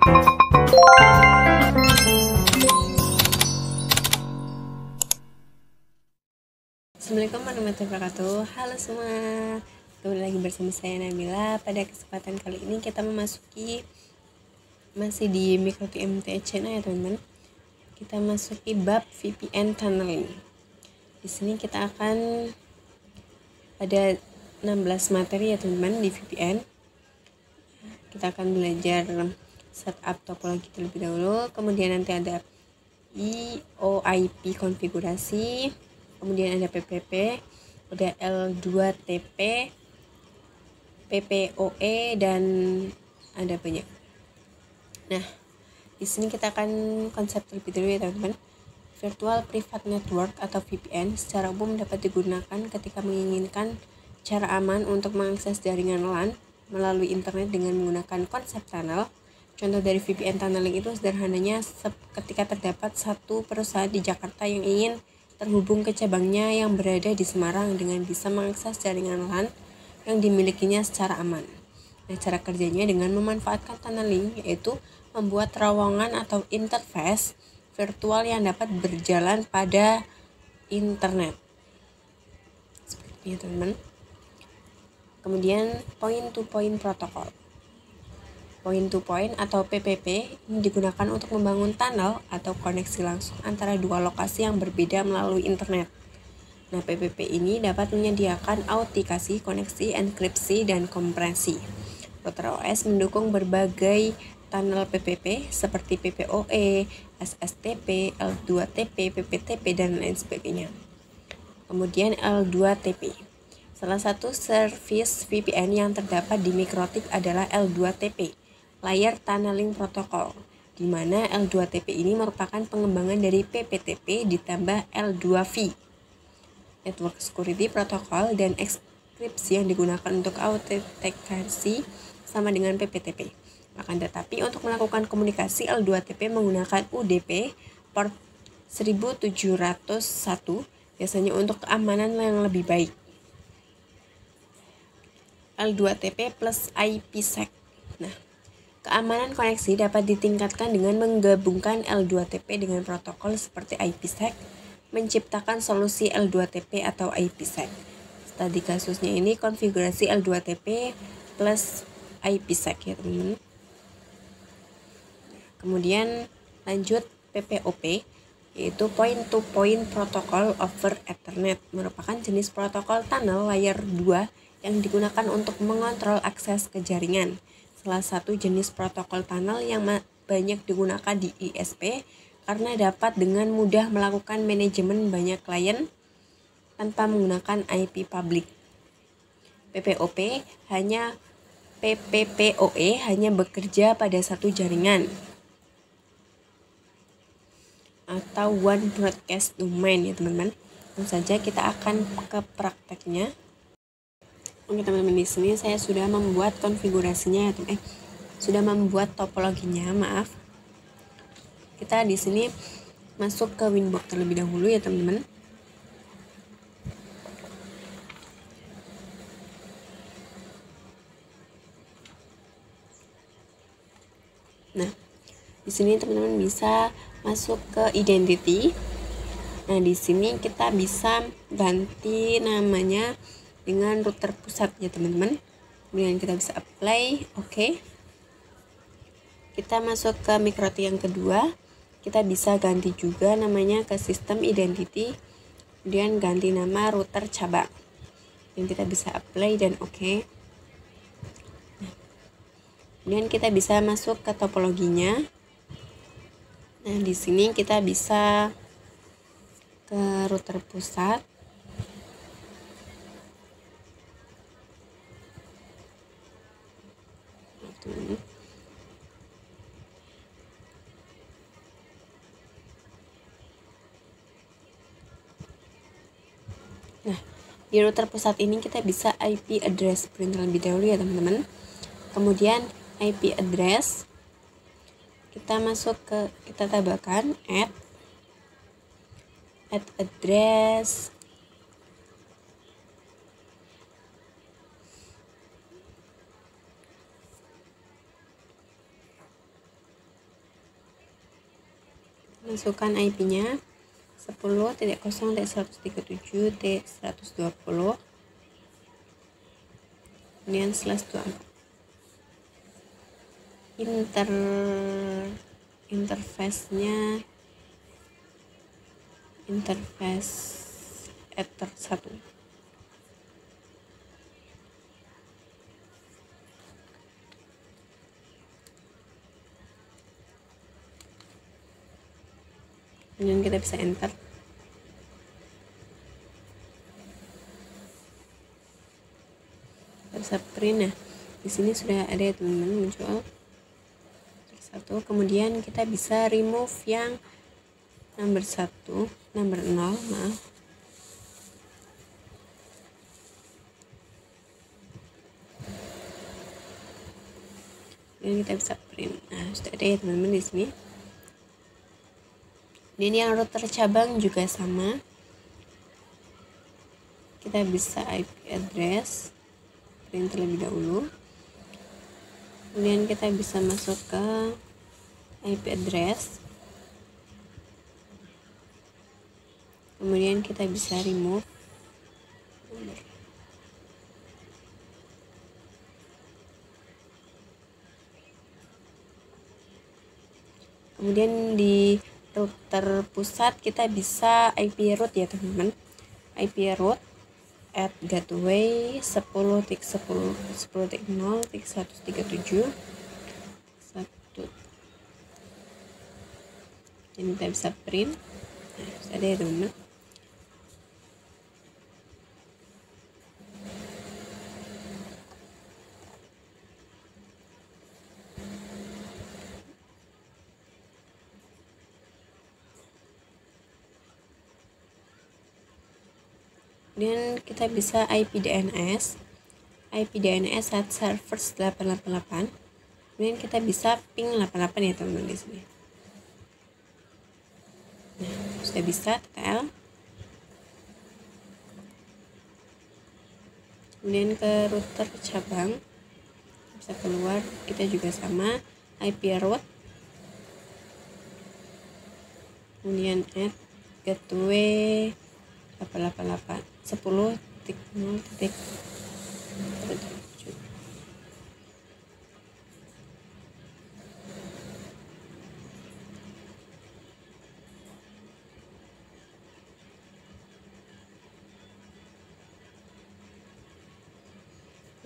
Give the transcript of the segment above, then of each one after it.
Assalamualaikum warahmatullahi wabarakatuh. Halo semua, kembali lagi bersama saya Nabila. Pada kesempatan kali ini kita memasuki masih di Micro TMT channel ya teman-teman. Kita masuki bab VPN tunneling. Di sini kita akan ada 16 materi ya teman-teman di VPN. Kita akan belajar setup topologi terlebih dahulu, kemudian nanti ada IOIP konfigurasi, kemudian ada PPP, ada L2TP, PPOE, dan ada banyak. Nah, di sini kita akan konsep terlebih dahulu ya teman-teman. Virtual Private Network atau VPN secara umum dapat digunakan ketika menginginkan cara aman untuk mengakses jaringan LAN melalui internet dengan menggunakan konsep tunnel. Contoh dari VPN tunneling itu sederhananya ketika terdapat satu perusahaan di Jakarta yang ingin terhubung ke cabangnya yang berada di Semarang dengan bisa mengakses jaringan LAN yang dimilikinya secara aman. Nah, cara kerjanya dengan memanfaatkan tunneling yaitu membuat terowongan atau interface virtual yang dapat berjalan pada internet. Seperti ini teman-teman. Kemudian point-to-point protocol. Point-to-point atau PPP ini digunakan untuk membangun tunnel atau koneksi langsung antara dua lokasi yang berbeda melalui internet. Nah, PPP ini dapat menyediakan autentikasi, koneksi, enkripsi, dan kompresi. Router OS mendukung berbagai tunnel PPP seperti PPOE, SSTP, L2TP, PPTP, dan lain sebagainya. Kemudian L2TP. Salah satu service VPN yang terdapat di Mikrotik adalah L2TP, Layer Tunneling Protocol, di mana L2TP ini merupakan pengembangan dari PPTP ditambah L2V, Network Security Protocol, dan enkripsi yang digunakan untuk autentikasi sama dengan PPTP. Akan tetapi untuk melakukan komunikasi L2TP menggunakan UDP port 1701 biasanya untuk keamanan yang lebih baik. L2TP plus IPsec. Nah, keamanan koneksi dapat ditingkatkan dengan menggabungkan L2TP dengan protokol seperti IPsec, menciptakan solusi L2TP atau IPsec. Tadi kasusnya ini konfigurasi L2TP plus IPsec ya teman-teman. Kemudian lanjut PPOP, yaitu Point to Point Protocol over Ethernet, merupakan jenis protokol tunnel layer 2 yang digunakan untuk mengontrol akses ke jaringan. Salah satu jenis protokol tunnel yang banyak digunakan di ISP karena dapat dengan mudah melakukan manajemen banyak klien tanpa menggunakan IP public. PPPoE hanya bekerja pada satu jaringan atau one broadcast domain ya teman-teman. Langsung saja kita akan ke prakteknya. Oke teman-teman, di sini saya sudah membuat konfigurasinya ya sudah membuat topologinya, maaf. Kita di sini masuk ke Winbox terlebih dahulu ya teman-teman. Nah, di sini teman-teman bisa masuk ke identity. Nah, di sini kita bisa ganti namanya dengan router pusat ya teman-teman. Kemudian kita bisa apply, oke. Kita masuk ke Mikrotik yang kedua. Kita bisa ganti juga namanya ke sistem identity. Kemudian ganti nama router cabang. Dan kita bisa apply dan oke. Nah, kemudian kita bisa masuk ke topologinya. Nah, di sini kita bisa ke router pusat. Nah, di router pusat ini kita bisa IP address print terlebih dahulu ya teman-teman. Kemudian IP address kita masuk ke, kita tambahkan add address masukkan IP-nya 10.0.137.120, kemudian /24. Interface-nya interface Ether 1. Kemudian kita bisa enter. Kita bisa print. Nah, di sini sudah ada ya teman-teman, muncul satu. Kemudian kita bisa remove yang nomor 0, maaf. Kemudian kita bisa print. Nah, sudah ada ya teman-teman di sini. Dan yang router cabang juga sama. Kita bisa IP address, print terlebih dahulu. Kemudian kita bisa masuk ke IP address. Kemudian kita bisa remove nomor. Kemudian di router pusat kita bisa IP root ya teman-teman. IP root at gateway 10.0.137 ini kita bisa print. Nah, ada ya teman-teman. Kemudian kita bisa IP DNS at servers 888. Kemudian kita bisa ping 88 ya teman-teman di sini. Nah, sudah bisa TTL. Kemudian ke router cabang bisa keluar, kita juga sama IP root. Kemudian at gateway 888 10.0.137.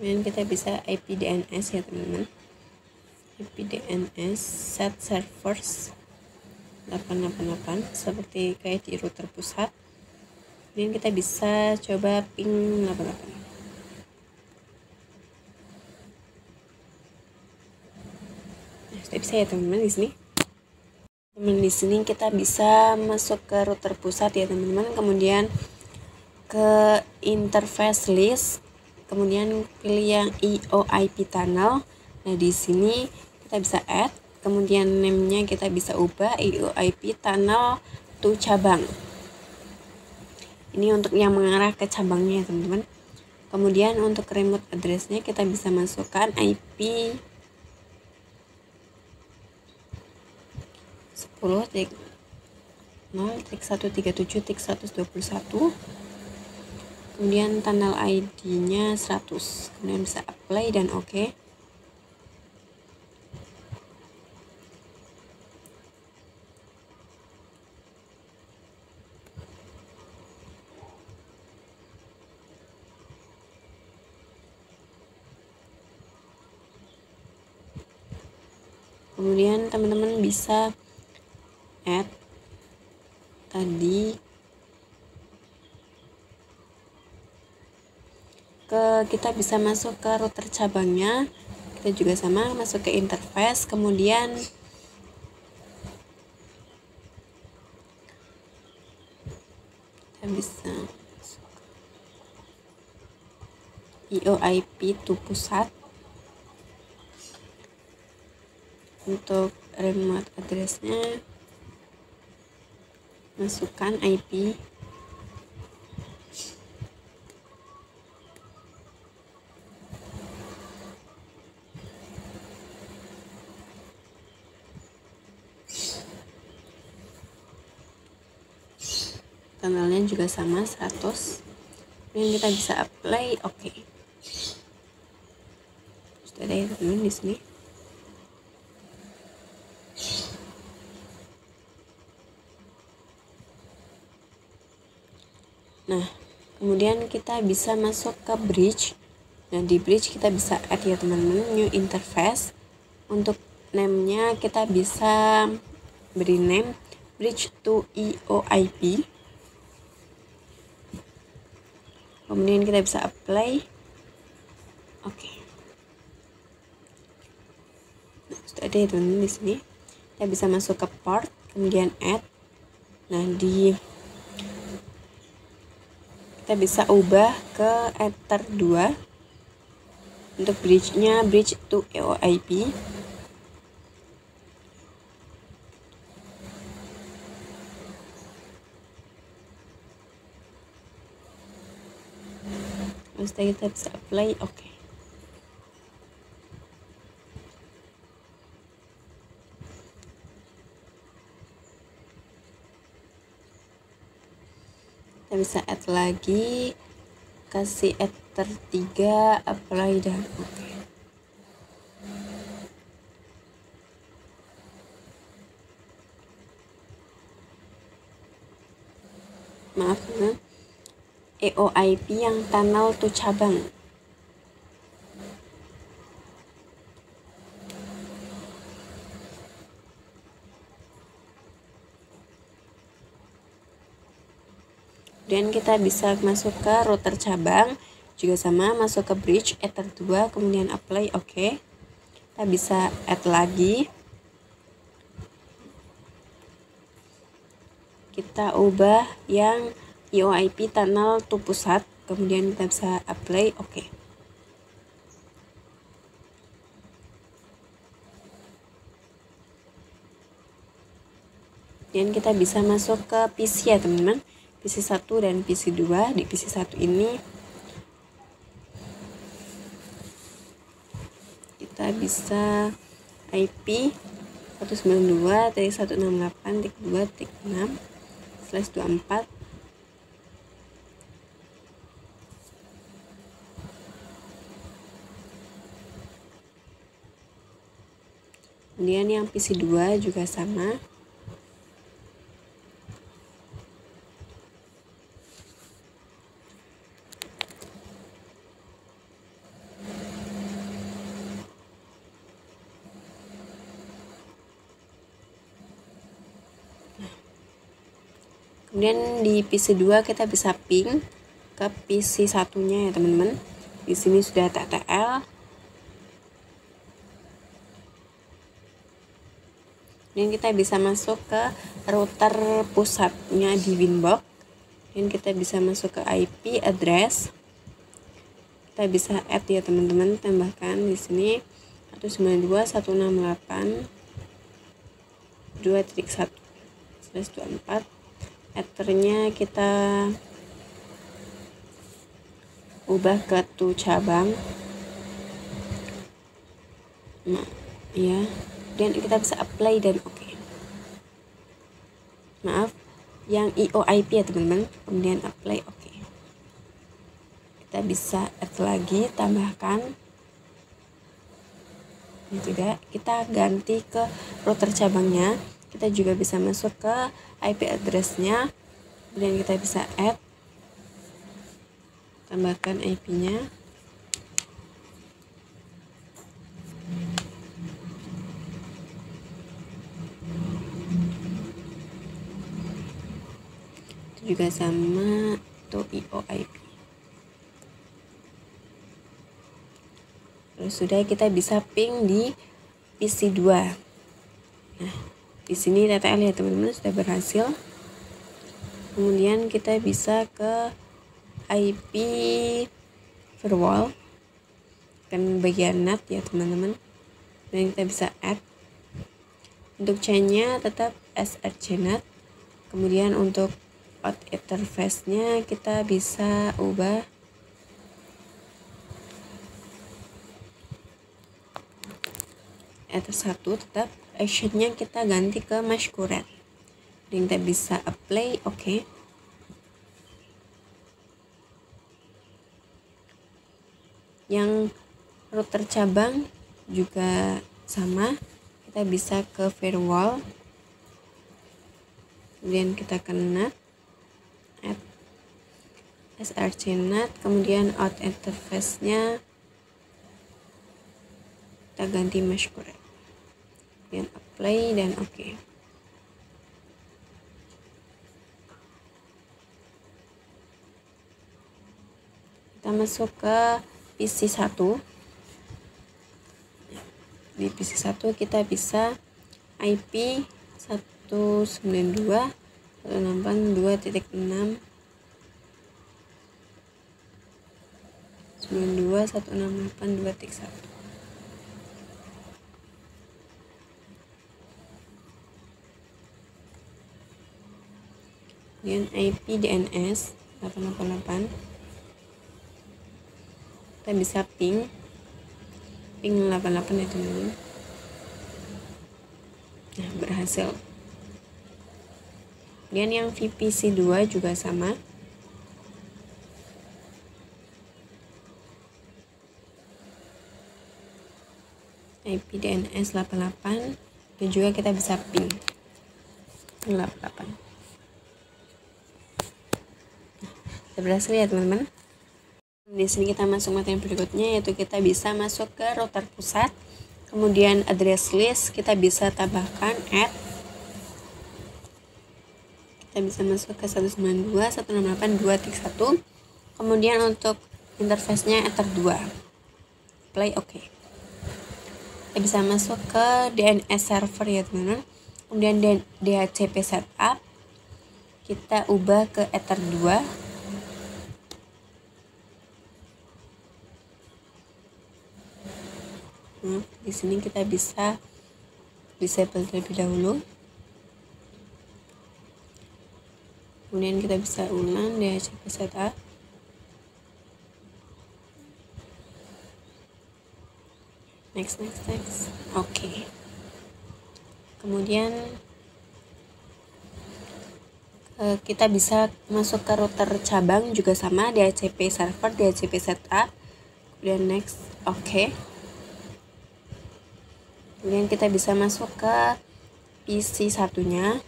Kemudian kita bisa IP DNS ya teman-teman. IP DNS set servers 888 seperti kayak di router pusat. Kemudian kita bisa coba ping 88. Nah, sudah bisa ya teman-teman di sini. Di sini kita bisa masuk ke router pusat ya teman-teman. Kemudian ke interface list. Kemudian pilih yang IOIP tunnel. Nah, di sini kita bisa add. Kemudian name-nya kita bisa ubah IOIP tunnel to cabang. Ini untuk yang mengarah ke cabangnya ya teman-teman. Kemudian untuk remote address-nya kita bisa masukkan IP 10.0.137.121. Kemudian tunnel ID-nya 100. Kemudian bisa apply dan oke. Kemudian teman-teman bisa add tadi kita bisa masuk ke router cabangnya. Kita juga sama masuk ke interface. Kemudian kita bisa IOIP to pusat. Untuk remote address-nya masukkan IP tunnelnya juga sama 100. Kemudian kita bisa apply oke. Sudah ada ya teman-teman di sini. Nah, kemudian kita bisa masuk ke bridge. Nah, di bridge kita bisa add ya teman-teman, new interface. Untuk name-nya kita bisa beri name bridge to EOIP. Kemudian kita bisa apply oke. Nah, sudah ada ya teman-teman di sini. Kita bisa masuk ke port, kemudian add. Nah, kita bisa ubah ke Ether 2 untuk bridge-nya bridge to EOIP. Terus kita bisa apply oke. Kita bisa add lagi, kasih Ether 3, apply dan oke. Maaf teman, EOIP yang tunnel to cabang. Kemudian kita bisa masuk ke router cabang, juga sama, masuk ke bridge Ether 2, kemudian apply oke. Kita bisa add lagi, kita ubah yang EOIP tunnel to pusat, kemudian kita bisa apply oke. Dan kita bisa masuk ke PC ya teman-teman, PC 1 dan PC 2. Di PC 1 ini kita bisa IP 192.168.2.6/24. Kemudian yang PC 2 juga sama. Kemudian di PC 2 kita bisa ping ke PC satunya ya teman-teman. Di sini sudah TTL. Dan kita bisa masuk ke router pusatnya di Winbox. Dan kita bisa masuk ke IP address. Kita bisa add ya teman-teman, tambahkan di sini 192.168.2.1/24. Ethernya kita ubah ke to cabang. Nah, ya. Dan kita bisa apply dan oke. Maaf, yang EOIP ya teman-teman. Kemudian apply oke. Kita bisa add lagi, tambahkan. Dan tidak, kita ganti ke router cabangnya. Kita juga bisa masuk ke IP address-nya, kemudian kita bisa add, tambahkan IP-nya. Itu juga sama to EOIP. Terus sudah, kita bisa ping di PC 2. Nah, di sini TTL ya teman-teman sudah berhasil. Kemudian kita bisa ke IP firewall, kan bagian NAT ya teman-teman. Dan kita bisa add. Untuk chainnya tetap SRC-NAT. Kemudian untuk out interface-nya kita bisa ubah Ether 1, tetap actionnya kita ganti ke Masquerade. Dan kita bisa apply oke. Yang router cabang juga sama, kita bisa ke firewall, kemudian kita ke NAT, add src NAT, kemudian out interface-nya kita ganti mesh correct, kemudian apply dan oke. Kita masuk ke PC 1. Di PC 1 kita bisa IP 192.168.2.6 192.168.2.1. Kemudian IP DNS 888, kita bisa ping 88 ya teman-teman. Nah, berhasil. Kemudian yang VPC 2 juga sama, IP DNS 88 dan juga kita bisa ping 88. Nah, berhasil ya teman-teman. Di sini kita masuk materi berikutnya, yaitu kita bisa masuk ke router pusat, kemudian address list kita bisa tambahkan add, kita bisa masuk ke 192.168.2.1. kemudian untuk interface-nya ether 2, play oke. Kita bisa masuk ke DNS server ya teman-teman, kemudian DHCP setup kita ubah ke ether 2. Di sini kita bisa disable terlebih dahulu, kemudian kita bisa ulang DHCP setup. Next. Oke. Kemudian kita bisa masuk ke router cabang juga sama, DHCP server, DHCP setup, kemudian next. Oke. Kemudian kita bisa masuk ke PC satunya.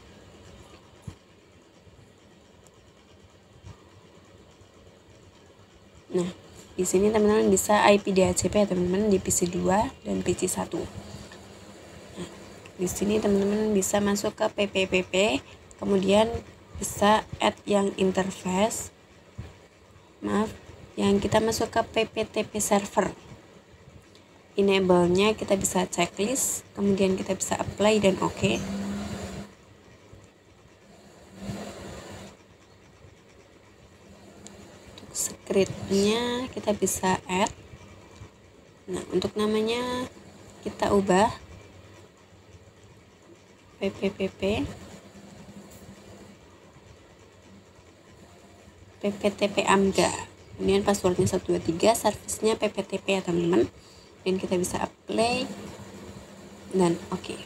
Nah, di sini teman-teman bisa IP DHCP ya teman-teman di PC 2 dan PC 1. Nah, di sini teman-teman bisa masuk ke PPPP, kemudian bisa add yang interface. Yang kita masuk ke PPTP server. Enable-nya kita bisa checklist, kemudian kita bisa apply dan oke. Untuk script-nya kita bisa add. Nah, untuk namanya kita ubah PPPP PPTP AMGA, kemudian passwordnya 123, service-nya PPTP ya teman-teman, dan kita bisa apply dan oke.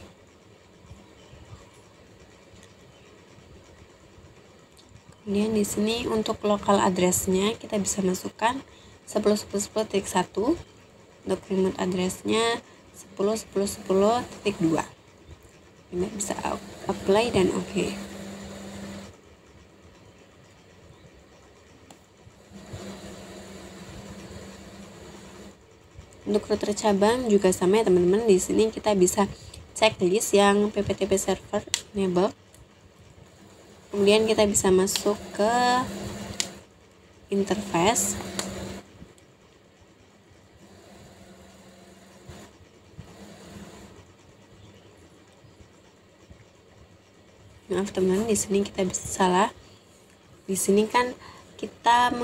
Kemudian di sini untuk local address-nya kita bisa masukkan 10.10.10.1, untuk remote address-nya 10.10.10.2. Ini bisa apply dan oke. Untuk router cabang juga sama ya teman-teman. Di sini kita bisa checklist yang PPTP server enable. Kemudian kita bisa masuk ke interface. Maaf teman-teman, di sini kita bisa salah. Di sini kan kita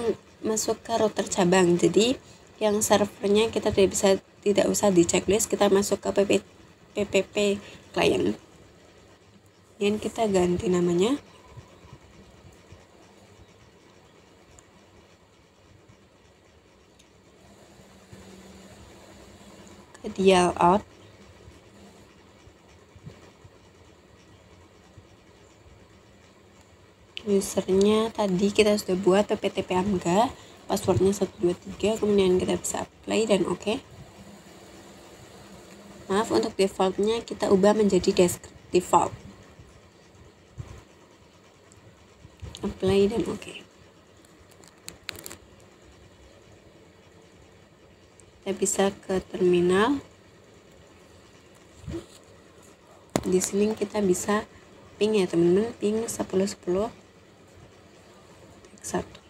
masuk ke router cabang. Jadi yang servernya kita tidak usah di checklist, kita masuk ke PPP client. Dan kita ganti namanya. Ke dial out. Usernya tadi kita sudah buat PPTP AMGA, passwordnya 123, kemudian kita bisa apply dan oke. Maaf, untuk defaultnya kita ubah menjadi default. Apply dan oke. Kita bisa ke terminal. Di sini kita bisa ping ya teman-teman, ping 1010 1.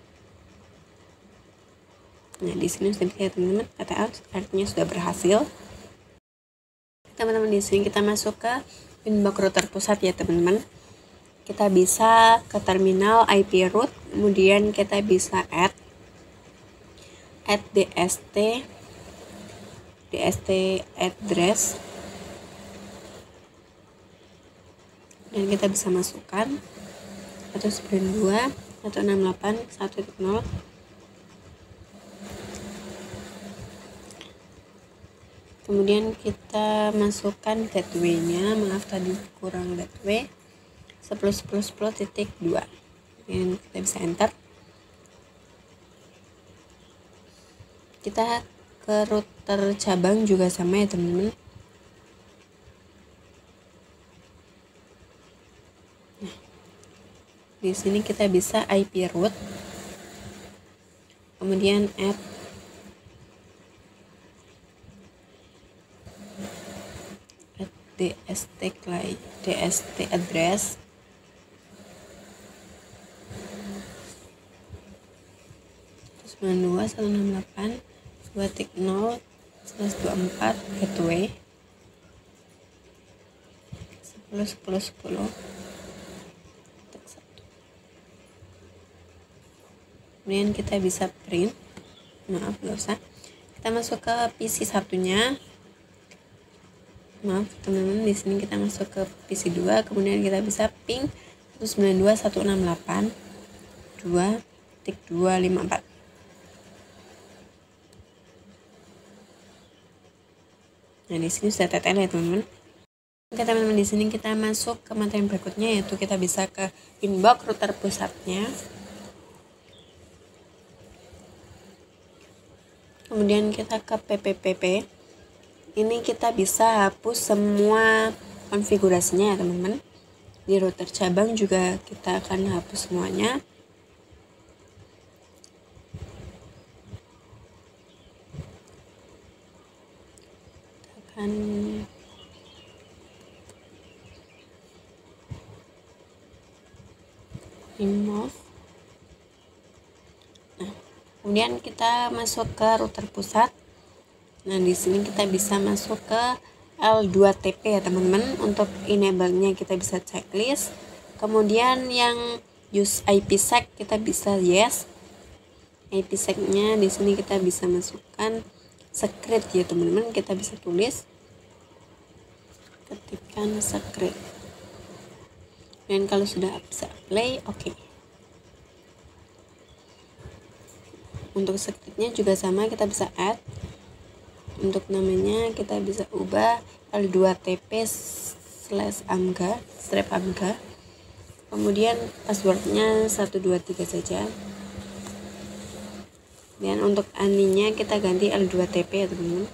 Nah, di sini sudah bisa teman-teman, kata artinya sudah berhasil. Teman-teman, di sini kita masuk ke inbox router pusat ya teman-teman. Kita bisa ke terminal IP root, kemudian kita bisa add dst address, dan kita bisa masukkan 192.168.1.0. Kemudian kita masukkan gateway-nya, maaf tadi kurang gateway, 10.10.10.2, dan kita bisa enter. Kita ke router cabang juga sama ya teman-teman. Nah, di sini kita bisa IP root, kemudian add dst address, terus 92.168.2.0/24 gateway 10.10.10. Kemudian kita bisa print, maaf nggak usah, kita masuk ke PC satunya. Maaf teman-teman, di sini kita masuk ke PC 2, kemudian kita bisa ping 192.168.2.254. Nah, di sini sudah TTL ya teman-teman. Oke teman-teman, di sini kita masuk ke materi berikutnya, yaitu kita bisa ke inbox router pusatnya. Kemudian kita ke PPPP. Ini kita bisa hapus semua konfigurasinya ya teman-teman. Di router cabang juga kita akan hapus semuanya. Kita akan remove. Nah, kemudian kita masuk ke router pusat. Nah, di sini kita bisa masuk ke L2TP ya teman-teman. Untuk enable-nya kita bisa checklist. Kemudian yang use IPsec kita bisa yes. IPsec-nya di sini kita bisa masukkan script ya teman-teman. Kita bisa tulis, ketikkan script. Dan kalau sudah bisa play, oke. Untuk scriptnya juga sama, kita bisa add. Untuk namanya kita bisa ubah L2TP/amga, /amga. Kemudian passwordnya 123 saja. Dan untuk aninya kita ganti L2TP ya teman-teman.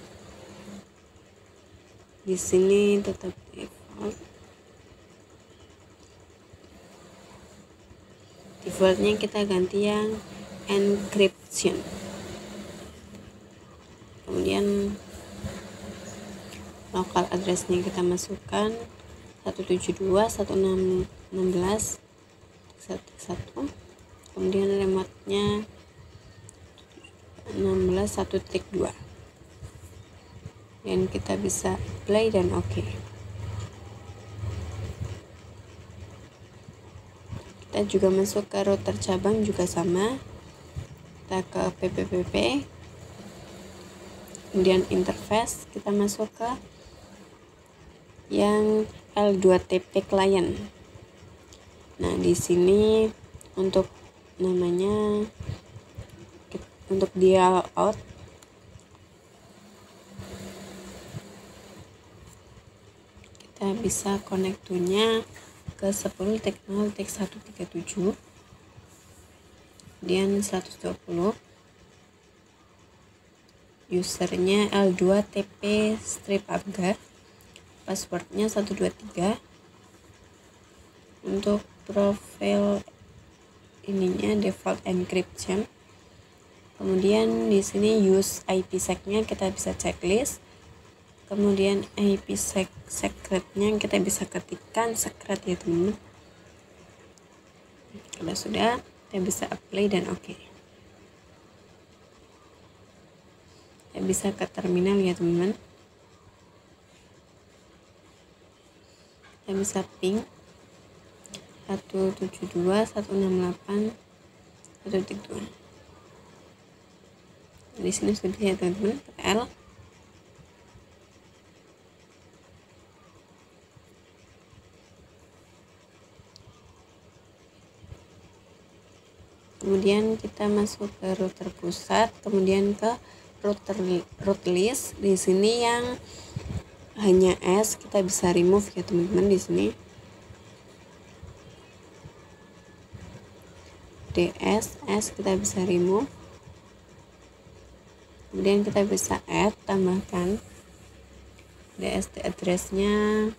Di sini tetap default. Defaultnya kita ganti yang encryption. Kemudian local addressnya kita masukkan 172.116.1. Kemudian remote-nya 16.1.2. Dan kita bisa play dan oke. Kita juga masuk ke router cabang juga sama. Kita ke PPPP. Kemudian interface kita masuk ke yang L2TP client. Nah, di sini untuk namanya, untuk dial out kita bisa connect to-nya ke 10.0.137, kemudian 120. usernya L2TP strip APGA, passwordnya 123. Untuk profil ininya default encryption. Kemudian di sini use IPsec-nya kita bisa checklist. Kemudian IPsec secretnya kita bisa ketikkan secret ya teman-teman. Kalau sudah, kita bisa apply dan oke. Kita bisa ke terminal ya teman-teman. Kita bisa ping 172.168.1.2. Di sini sudah ya teman-teman, L. Kemudian kita masuk ke router pusat, kemudian ke root list. Di sini yang hanya S kita bisa remove ya teman-teman. Di sini DS S kita bisa remove. Kemudian kita bisa add, tambahkan DST addressnya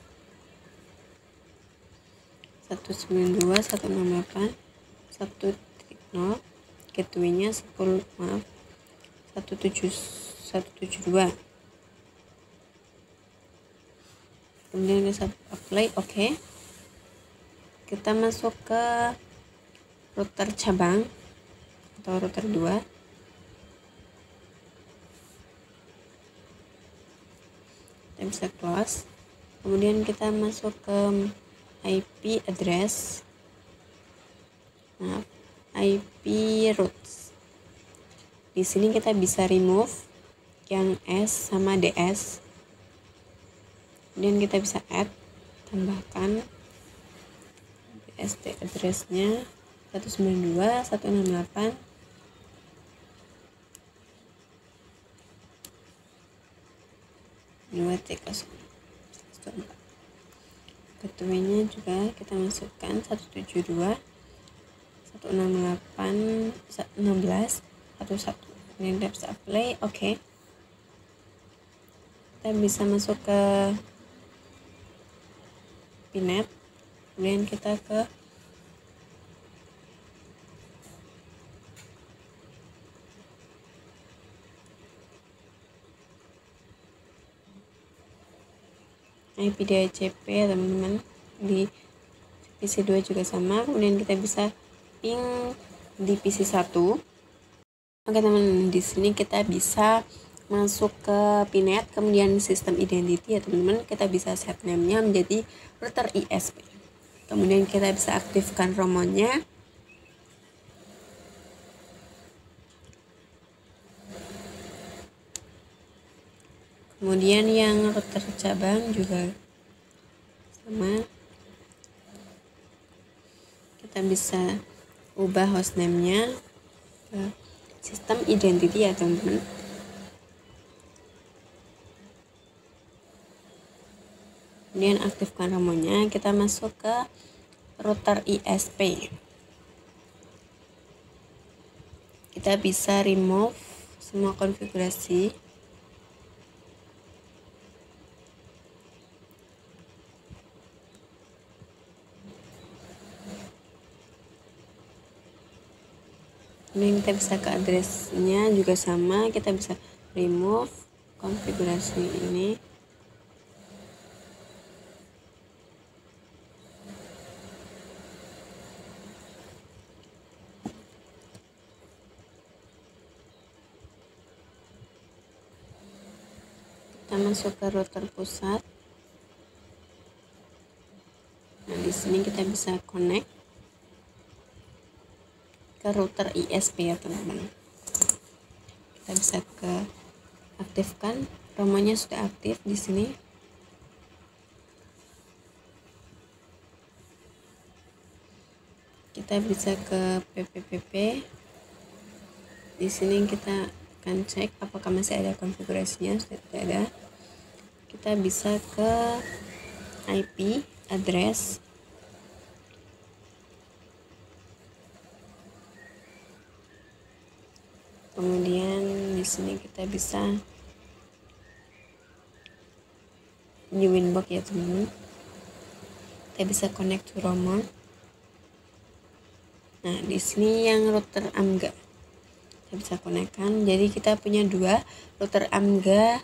192.168.1.0, gateway-nya 17172. Kemudian kita apply, oke. Kita masuk ke router cabang atau router 2. Kita bisa close. Kemudian kita masuk ke IP address, IP routes. Di sini kita bisa remove yang S sama DS. Kemudian kita bisa add, tambahkan DST addressnya 192.168. Gateway-nya juga kita masukkan 172.168.16.11. Kemudian kita bisa apply, oke. Kita bisa masuk ke PNet. Kemudian kita ke IP DHCP ya teman-teman. Di PC2 juga sama. Kemudian kita bisa ping di PC1. Oke teman-teman, di sini kita bisa masuk ke PNet, kemudian sistem identity ya teman-teman. Kita bisa set name-nya menjadi router ISP. Kemudian kita bisa aktifkan romonya. Kemudian yang router cabang juga sama. Kita bisa ubah hostname-nya ke sistem identity ya teman-teman. Kemudian aktifkan romonya. Kita masuk ke router ISP. Kita bisa remove semua konfigurasi. Kemudian kita bisa ke addressnya juga sama, kita bisa remove konfigurasi ini. Kita masuk ke router pusat. Nah, di sini kita bisa connect ke router ISP ya teman-teman. Kita bisa ke aktifkan, romonya sudah aktif di sini. Kita bisa ke PPPP. Di sini kita akan cek apakah masih ada konfigurasinya. Sudah tidak ada. Kita bisa ke IP address. Kemudian di di sini kita bisa di Winbox ya teman-teman. Kita bisa connect to roaming. Nah, di sini yang router AMGA kita bisa konekkan. Jadi kita punya dua, router AMGA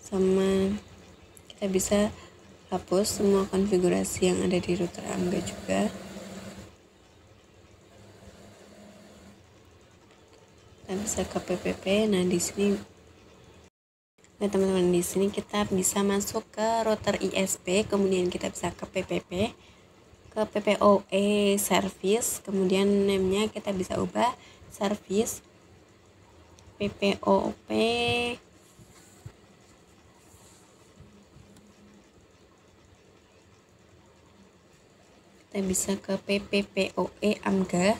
sama kita bisa hapus semua konfigurasi yang ada di router AMGA juga. Kita bisa ke PPP. Nah, di sini teman-teman, di sini kita bisa masuk ke router ISP, kemudian kita bisa ke PPP, ke PPOE service, kemudian name-nya kita bisa ubah service PPOP kita bisa ke PPPoE AMGA,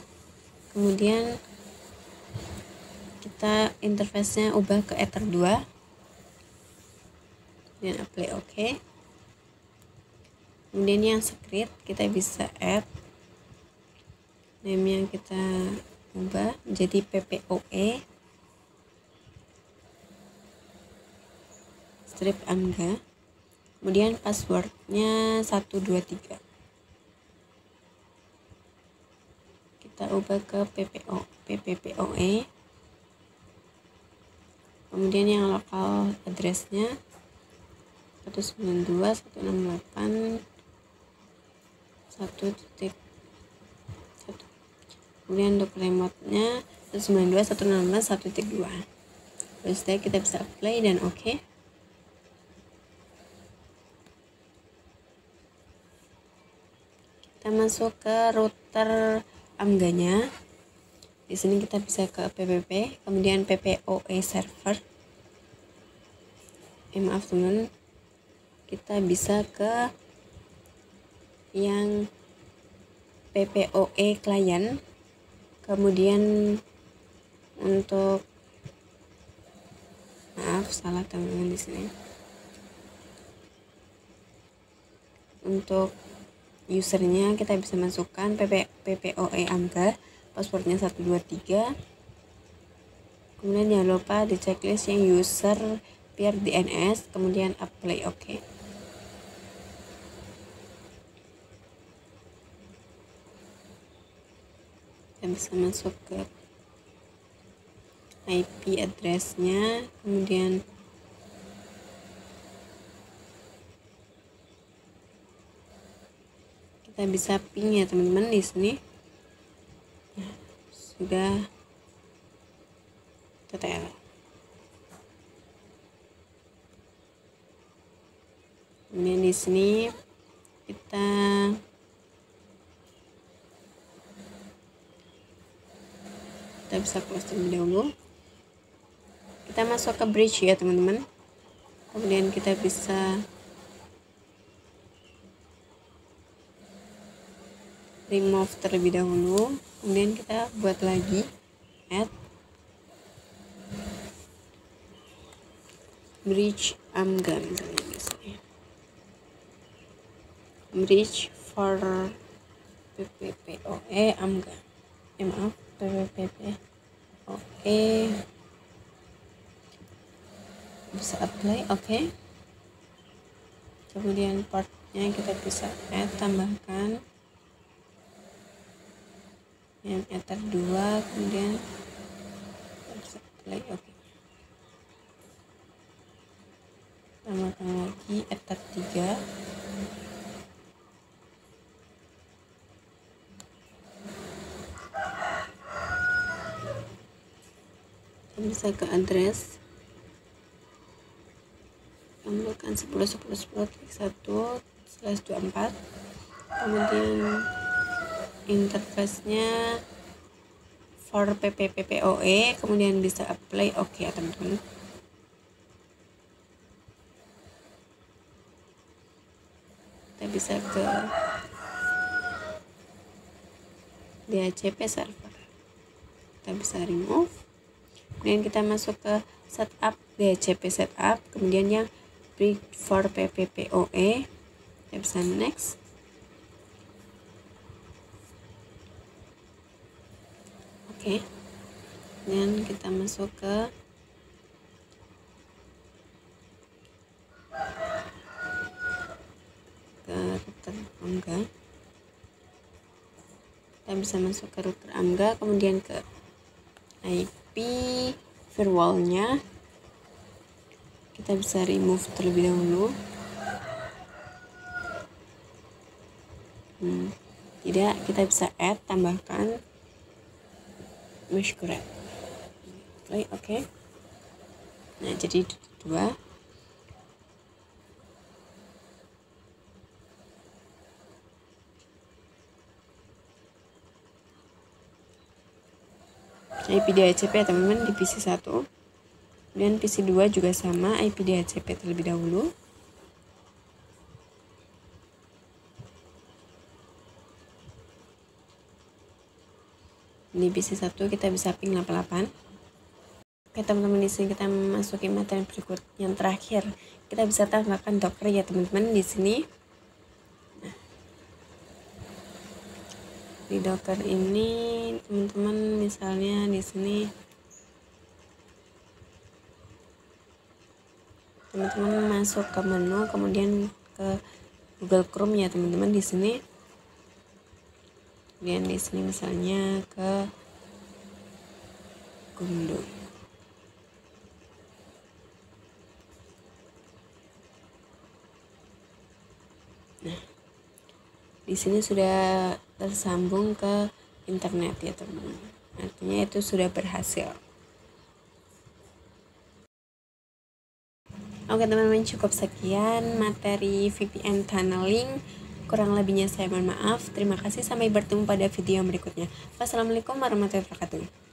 kemudian kita interface-nya ubah ke Ether 2 dan apply OK. Kemudian yang script kita bisa add name yang kita ubah jadi PPOE strip AMGA, kemudian passwordnya 123 kita ubah ke PPPoE, kemudian yang lokal addressnya 192.168.1.1, kemudian untuk remote-nya 192.168.1.2. Terus kita bisa apply dan OK. Kita masuk ke router AMGA-nya. Di sini kita bisa ke PPP, kemudian PPOE server. Maaf teman, kita bisa ke yang PPOE client, kemudian untuk maaf salah teman-teman, di sini untuk usernya kita bisa masukkan PPOE AMGA, passwordnya 123, kemudian jangan lupa di checklist yang user peer DNS, kemudian apply OK. Kita bisa masuk ke IP addressnya, kemudian kita bisa ping ya teman-teman di sini. Nah, sudah TTL. Kemudian di sini kita bisa close terlebih dahulu. Kita masuk ke bridge ya teman-teman. Kemudian kita bisa remove terlebih dahulu, kemudian kita buat lagi add bridge AMGA misalnya di sini. Bridge for PPPoE AMGA. Maaf, PPPoE. Bisa apply, oke. Kemudian portnya kita bisa add, tambahkan yang Ether 2, kemudian kita bisa apply, oke. Tambahkan lagi Ether 3. Kita bisa ke address, tambahkan 10.10.10.1/24, kemudian interface-nya for PPPoE, kemudian bisa apply oke ya teman-teman. Kita bisa ke DHCP server, kita bisa remove, kemudian kita masuk ke setup DHCP setup, kemudian yang bridge for PPPoE, kita bisa next. Oke, dan kita masuk ke ke router Amga. Kita bisa masuk ke router Amga, kemudian ke IP firewall-nya. Kita bisa remove terlebih dahulu. Tidak, kita bisa add, tambahkan mesh grab. Oke. Nah, jadi dua. IP DHCP ya teman-teman di PC 1. Kemudian PC 2 juga sama, IP DHCP terlebih dahulu. Di PC 1 kita bisa ping 88. Oke teman-teman, di sini kita memasuki materi berikut yang terakhir. Kita bisa tambahkan Docker ya teman-teman di sini. Nah, di Docker ini teman-teman misalnya di sini teman-teman masuk ke menu, kemudian ke Google Chrome ya teman-teman di sini. Kemudian di sini misalnya ke Gumdo. Nah, di sini sudah tersambung ke internet ya teman-teman. Artinya itu sudah berhasil. Oke teman-teman, cukup sekian materi VPN tunneling. Kurang lebihnya saya mohon maaf. Terima kasih, sampai bertemu pada video yang berikutnya. Wassalamualaikum warahmatullahi wabarakatuh.